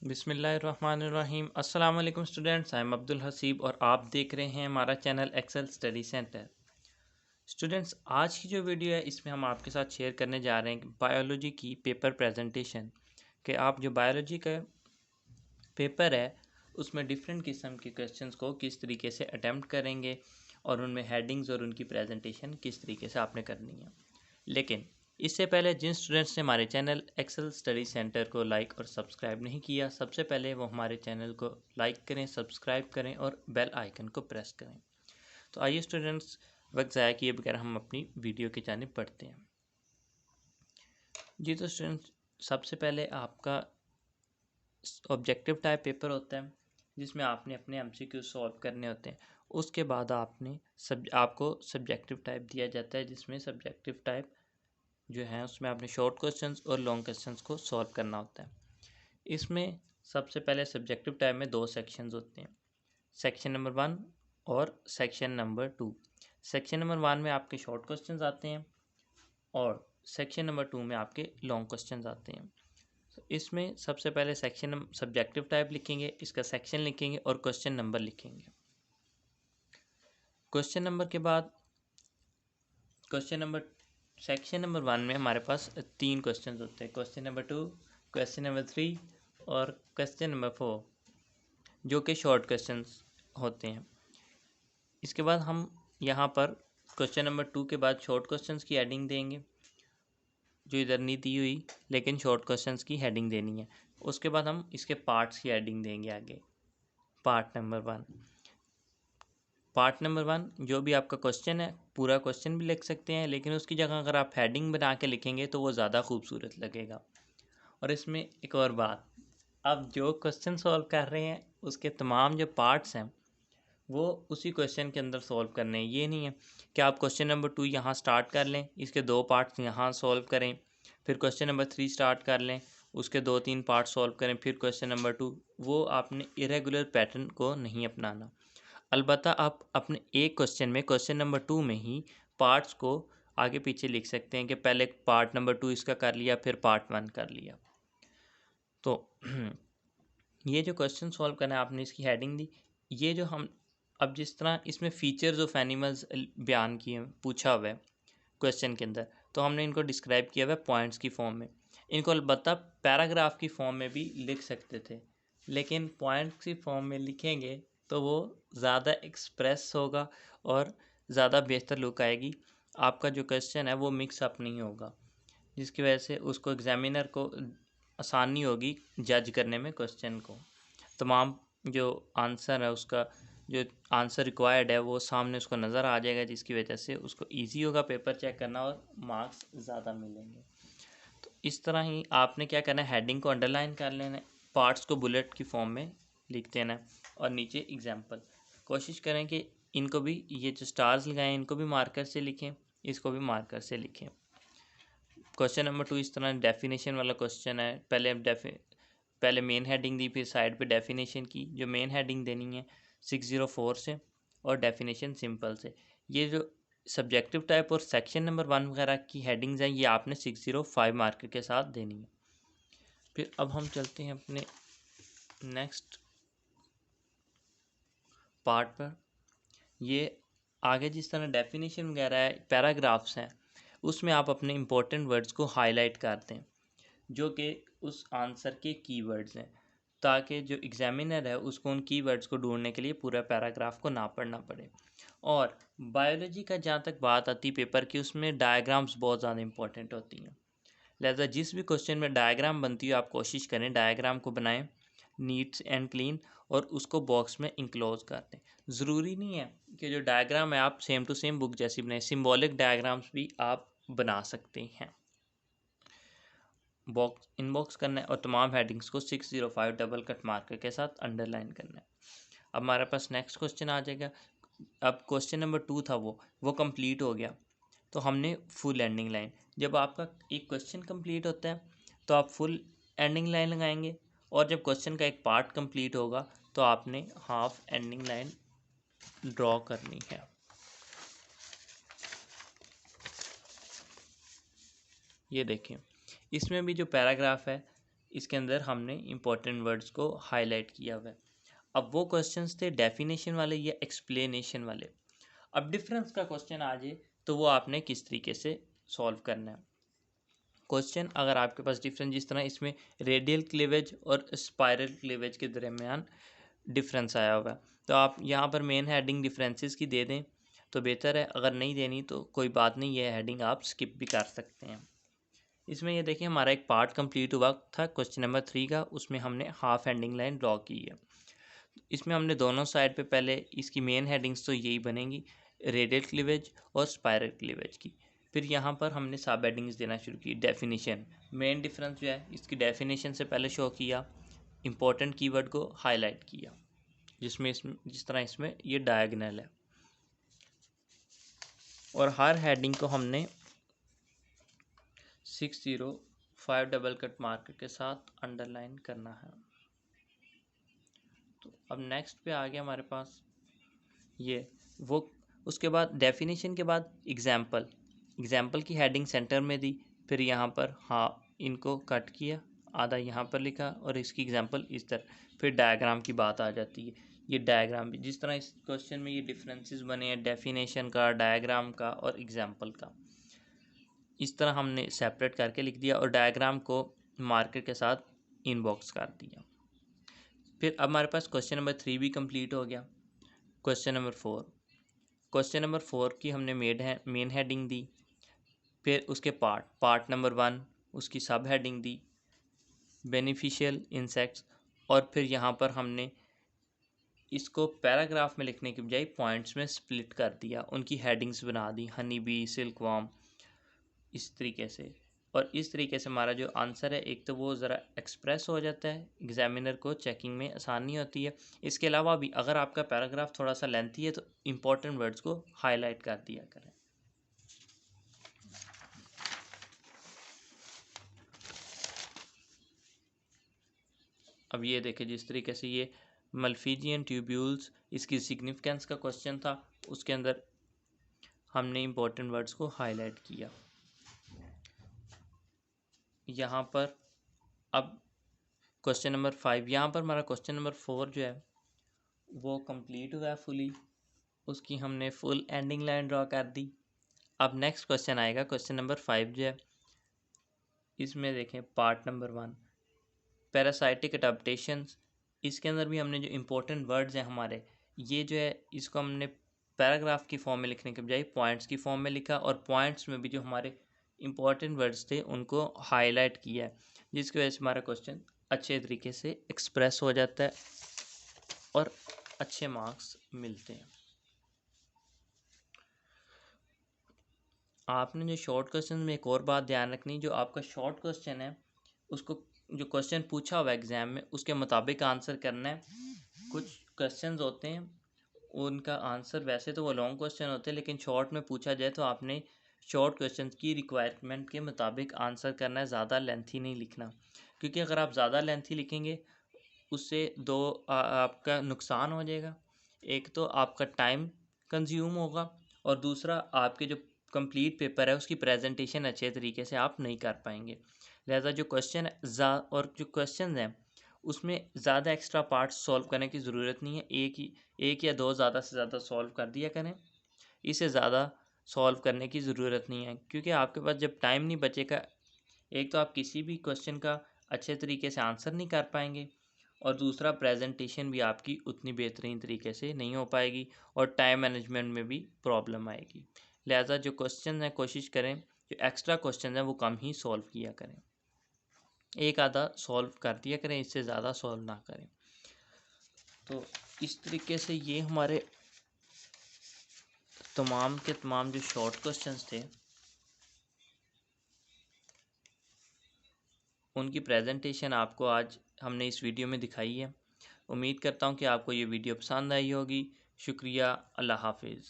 बिस्मिल्लाहिर्रहमानिर्रहीम। अस्सलाम वालेकुम students, I am Abdul Haseeb और आप देख रहे हैं हमारा channel Excel Study Centre. Students, आज की जो वीडियो है इसमें हम आपके साथ शेयर करने जा रहे हैं कि बायोलॉजी की पेपर प्रेजेंटेशन कि आप जो बायोलॉजी का पेपर है उसमें डिफरेंट किस्म के क्वेश्चंस को किस तरीके से अटेम्प्ट करेंगे और उनमें हेडिंग्स और उनकी प्रेजेंटेशन किस तरीके से आपने करनी है। लेकिन इससे पहले जिन स्टूडेंट्स ने हमारे चैनल एक्सेल स्टडी सेंटर को लाइक और सब्सक्राइब नहीं किया, सबसे पहले वो हमारे चैनल को लाइक करें, सब्सक्राइब करें और बेल आइकन को प्रेस करें। तो आइए स्टूडेंट्स, वक्त ज़ाया किए बगैर हम अपनी वीडियो की जानिब बढ़ते हैं। जी तो स्टूडेंट्स, सबसे पहले आपका ऑब्जेक्टिव टाइप पेपर होता है जिसमें आपने अपने एमसीक्यू सॉल्व करने होते हैं। उसके बाद आपको सब्जेक्टिव टाइप दिया जाता है जिसमें सब्जेक्टिव टाइप जो है उसमें आपने शॉर्ट क्वेश्चंस और लॉन्ग क्वेश्चंस को सॉल्व करना होता है। इसमें सबसे पहले सब्जेक्टिव टाइप में दो सेक्शंस होते हैं, सेक्शन नंबर 1 और सेक्शन नंबर 2। सेक्शन नंबर 1 में आपके शॉर्ट क्वेश्चंस आते हैं और सेक्शन नंबर 2 में आपके लॉन्ग क्वेश्चंस आते हैं। तो इसमें सबसे पहले सेक्शन सब्जेक्टिव टाइप लिखेंगे, इसका सेक्शन लिखेंगे और क्वेश्चन नंबर लिखेंगे। क्वेश्चन नंबर के बाद सेक्शन नंबर 1 में हमारे पास 3 क्वेश्चन होते हैं, क्वेश्चन नंबर 2, क्वेश्चन नंबर 3 और क्वेश्चन नंबर 4, जो कि शॉर्ट क्वेश्चंस होते हैं। इसके बाद हम यहाँ पर क्वेश्चन नंबर 2 के बाद शॉर्ट क्वेश्चंस की हेडिंग देंगे, जो इधर नहीं दी हुई लेकिन शॉर्ट क्वेश्चंस की हेडिंग देनी है। उसके बाद हम इसके पार्ट्स की हेडिंग देंगे आगे। पार्ट नंबर 1 जो भी आपका क्वेश्चन है, पूरा क्वेश्चन भी लिख सकते हैं, लेकिन उसकी जगह अगर आप हेडिंग बना के लिखेंगे तो वो ज़्यादा खूबसूरत लगेगा। और इसमें एक और बात, आप जो क्वेश्चन सॉल्व कर रहे हैं उसके तमाम जो पार्ट्स हैं वो उसी क्वेश्चन के अंदर सॉल्व करने हैं। ये नहीं है कि आप क्वेश्चन नंबर 2 यहाँ स्टार्ट कर लें, इसके 2 पार्ट्स यहाँ सॉल्व करें, फिर क्वेश्चन नंबर 3 स्टार्ट कर लें, उसके 2-3 पार्ट सॉल्व करें, फिर क्वेश्चन नंबर 2। वो आपने इरेगुलर पैटर्न को नहीं अपनाना। अलबत्ता आप अपने एक क्वेश्चन में, क्वेश्चन नंबर 2 में ही पार्ट्स को आगे पीछे लिख सकते हैं कि पहले पार्ट नंबर 2 इसका कर लिया, फिर पार्ट 1 कर लिया। तो ये जो क्वेश्चन सॉल्व करना है, आपने इसकी हेडिंग दी। ये जो हम अब जिस तरह इसमें फीचर्स ऑफ एनिमल्स बयान किए, पूछा हुआ है क्वेश्चन के अंदर, तो हमने इनको डिस्क्राइब किया हुआ है पॉइंट्स की फॉर्म में। इनको अलबत्ता पैराग्राफ की फॉर्म में भी लिख सकते थे, लेकिन पॉइंट्स की फॉर्म में लिखेंगे तो वो ज़्यादा एक्सप्रेस होगा और ज़्यादा बेहतर लुक आएगी। आपका जो क्वेश्चन है वो मिक्स अप नहीं होगा, जिसकी वजह से उसको एग्जामिनर को आसानी होगी जज करने में क्वेश्चन को। तमाम जो आंसर है, उसका जो आंसर रिक्वायर्ड है वो सामने उसको नज़र आ जाएगा, जिसकी वजह से उसको इजी होगा पेपर चेक करना और मार्क्स ज़्यादा मिलेंगे। तो इस तरह ही आपने क्या करना है, हेडिंग को अंडरलाइन कर लेना है, पार्ट्स को बुलेट की फॉर्म में लिख देना है और नीचे एग्जाम्पल। कोशिश करें कि इनको भी, ये जो स्टार्स लगाए इनको भी मार्कर से लिखें, इसको भी मार्कर से लिखें। क्वेश्चन नंबर 2 इस तरह डेफिनेशन वाला क्वेश्चन है। पहले मेन हेडिंग दी, फिर साइड पे डेफिनेशन की। जो मेन हेडिंग देनी है 604 से और डेफिनेशन सिंपल से। ये जो सब्जेक्टिव टाइप और सेक्शन नंबर 1 वगैरह की हेडिंग्स हैं, ये आपने 605 मार्कर के साथ देनी है। फिर अब हम चलते हैं अपने नेक्स्ट पार्ट पर। ये आगे जिस तरह डेफिनेशन वगैरह है, पैराग्राफ्स हैं, उसमें आप अपने इंपॉर्टेंट वर्ड्स को हाईलाइट कर दें, जो कि उस आंसर के कीवर्ड्स हैं, ताकि जो एग्जामिनर है उसको उन कीवर्ड्स को ढूंढने के लिए पूरा पैराग्राफ को ना पढ़ना पड़े। और बायोलॉजी का जहाँ तक बात आती है पेपर की, उसमें डायग्राम्स बहुत ज़्यादा इंपॉर्टेंट होती हैं। लिहाजा जिस भी क्वेश्चन में डायग्राम बनती है, आप कोशिश करें डायग्राम को बनाएं नीट एंड क्लीन और उसको बॉक्स में इंक्लोज कर दें। ज़रूरी नहीं है कि जो डायग्राम है आप सेम टू सेम बुक जैसी बनाएं, सिम्बॉलिक डायग्राम्स भी आप बना सकते हैं। बॉक्स इनबॉक्स करना है और तमाम हेडिंग्स को 605 डबल कट मार्कर के साथ अंडरलाइन करना है। अब हमारे पास नेक्स्ट क्वेश्चन आ जाएगा। अब क्वेश्चन नंबर 2 था वो कंप्लीट हो गया, तो हमने फुल एंडिंग लाइन। जब आपका एक क्वेश्चन कंप्लीट होता है तो आप फुल एंडिंग लाइन लगाएंगे, और जब क्वेश्चन का एक पार्ट कंप्लीट होगा तो आपने हाफ एंडिंग लाइन ड्रॉ करनी है। ये देखें, इसमें भी जो पैराग्राफ है इसके अंदर हमने इंपॉर्टेंट वर्ड्स को हाईलाइट किया हुआ है। अब वो क्वेश्चंस थे डेफिनेशन वाले या एक्सप्लेनेशन वाले। अब डिफरेंस का क्वेश्चन आ जाए तो वो आपने किस तरीके से सॉल्व करना है। क्वेश्चन अगर आपके पास डिफरेंस, जिस तरह इसमें रेडियल क्लीवेज और स्पाइरल क्लीवेज के दरमियान डिफरेंस आया होगा, तो आप यहाँ पर मेन हेडिंग डिफरेंसेस की दे दें तो बेहतर है। अगर नहीं देनी तो कोई बात नहीं, ये हेडिंग आप स्किप भी कर सकते हैं। इसमें ये देखिए हमारा एक पार्ट कंप्लीट हुआ था क्वेश्चन नंबर 3 का, उसमें हमने हाफ हेडिंग लाइन ड्रॉ की है। इसमें हमने दोनों साइड पे पहले इसकी मेन हेडिंग्स तो यही बनेंगी, रेडियल क्लीवेज और स्पाइरल क्लीवेज की। फिर यहाँ पर हमने सब हेडिंग्स देना शुरू की। डेफिनेशन, मेन डिफरेंस जो है इसकी डेफिनेशन से पहले शो किया, इंपॉर्टेंट कीवर्ड को हाईलाइट किया, जिस तरह इसमें ये डायगोनल है। और हर हेडिंग को हमने 605 डबल कट मार्कर के साथ अंडरलाइन करना है। तो अब नेक्स्ट पे आ गया हमारे पास ये वो, उसके बाद डेफिनेशन के बाद एग्जाम्पल की हेडिंग सेंटर में दी। फिर यहाँ पर इनको कट किया, आधा यहाँ पर लिखा और इसकी एग्जाम्पल इस तरह। फिर डायग्राम की बात आ जाती है। ये डायग्राम भी जिस तरह इस क्वेश्चन में ये डिफरेंसेस बने हैं डेफिनेशन का, डायग्राम का और एग्जाम्पल का, इस तरह हमने सेपरेट करके लिख दिया और डायग्राम को मार्कर के साथ इनबॉक्स कर दिया। फिर अब हमारे पास क्वेश्चन नंबर 3 भी कंप्लीट हो गया। क्वेश्चन नंबर 4 की हमने मेन हेडिंग दी। फिर उसके पार्ट नंबर 1 उसकी सब हेडिंग दी, बेनिफिशियल इंसेक्ट्स। और फिर यहाँ पर हमने इसको पैराग्राफ में लिखने के बजाय पॉइंट्स में स्प्लिट कर दिया, उनकी हेडिंग्स बना दी, हनी बी, सिल्कवार्म, इस तरीके से। और इस तरीके से हमारा जो आंसर है, एक तो वो ज़रा एक्सप्रेस हो जाता है, एग्जामिनर को चेकिंग में आसानी होती है। इसके अलावा भी अगर आपका पैराग्राफ थोड़ा सा लेंथी है तो इम्पोर्टेंट वर्ड्स को हाईलाइट कर दिया करें। अब ये देखें जिस तरीके से ये मल्फीजियन ट्यूब्यूल्स, इसकी सिग्निफिकेंस का क्वेश्चन था, उसके अंदर हमने इम्पोर्टेंट वर्ड्स को हाईलाइट किया। यहाँ पर अब क्वेश्चन नंबर 5, यहाँ पर हमारा क्वेश्चन नंबर 4 जो है वो कंप्लीट हुआ है फुली, उसकी हमने फुल एंडिंग लाइन ड्रॉ कर दी। अब नेक्स्ट क्वेश्चन आएगा, क्वेश्चन नंबर 5 जो है, इसमें देखें पार्ट नंबर 1 पैरासाइटिक अडेप्टेशंस। इसके अंदर भी हमने जो इम्पोर्टेंट वर्ड्स हैं हमारे, ये जो है इसको हमने पैराग्राफ की फॉर्म में लिखने के बजाय पॉइंट्स की फॉर्म में लिखा, और पॉइंट्स में भी जो हमारे इम्पोर्टेंट वर्ड्स थे उनको हाईलाइट किया है, जिसकी वजह से हमारा क्वेश्चन अच्छे तरीके से एक्सप्रेस हो जाता है और अच्छे मार्क्स मिलते हैं। आपने जो शॉर्ट क्वेश्चन में एक और बात ध्यान रखनी, जो आपका शॉर्ट क्वेश्चन है उसको जो क्वेश्चन पूछा हुआ एग्ज़ाम में उसके मुताबिक आंसर करना है। कुछ क्वेश्चंस होते हैं उनका आंसर वैसे तो वो लॉन्ग क्वेश्चन होते हैं, लेकिन शॉर्ट में पूछा जाए तो आपने शॉर्ट क्वेश्चन की रिक्वायरमेंट के मुताबिक आंसर करना है, ज़्यादा लेंथी नहीं लिखना। क्योंकि अगर आप ज़्यादा लेंथी लिखेंगे उससे आपका नुकसान हो जाएगा। एक तो आपका टाइम कंज्यूम होगा और दूसरा आपके जो कंप्लीट पेपर है उसकी प्रेजेंटेशन अच्छे तरीके से आप नहीं कर पाएंगे। लिहाजा जो क्वेश्चन है और जो क्वेश्चन हैं उसमें ज़्यादा एक्स्ट्रा पार्ट्स सॉल्व करने की ज़रूरत नहीं है। एक या दो ज़्यादा से ज़्यादा सॉल्व कर दिया करें, इसे ज़्यादा सॉल्व करने की ज़रूरत नहीं है। क्योंकि आपके पास जब टाइम नहीं बचेगा, एक तो आप किसी भी क्वेश्चन का अच्छे तरीके से आंसर नहीं कर पाएंगे और दूसरा प्रेजेंटेशन भी आपकी उतनी बेहतरीन तरीके से नहीं हो पाएगी और टाइम मैनेजमेंट में भी प्रॉब्लम आएगी। लिहाजा जो क्वेश्चन हैं कोशिश करें जो एक्स्ट्रा क्वेश्चन हैं वो कम ही सॉल्व किया करें, एक आधा सॉल्व कर दिया करें, इससे ज़्यादा सॉल्व ना करें। तो इस तरीके से ये हमारे तमाम के तमाम जो शॉर्ट क्वेश्चंस थे उनकी प्रेजेंटेशन आपको आज हमने इस वीडियो में दिखाई है। उम्मीद करता हूँ कि आपको ये वीडियो पसंद आई होगी। शुक्रिया, अल्लाह हाफिज़।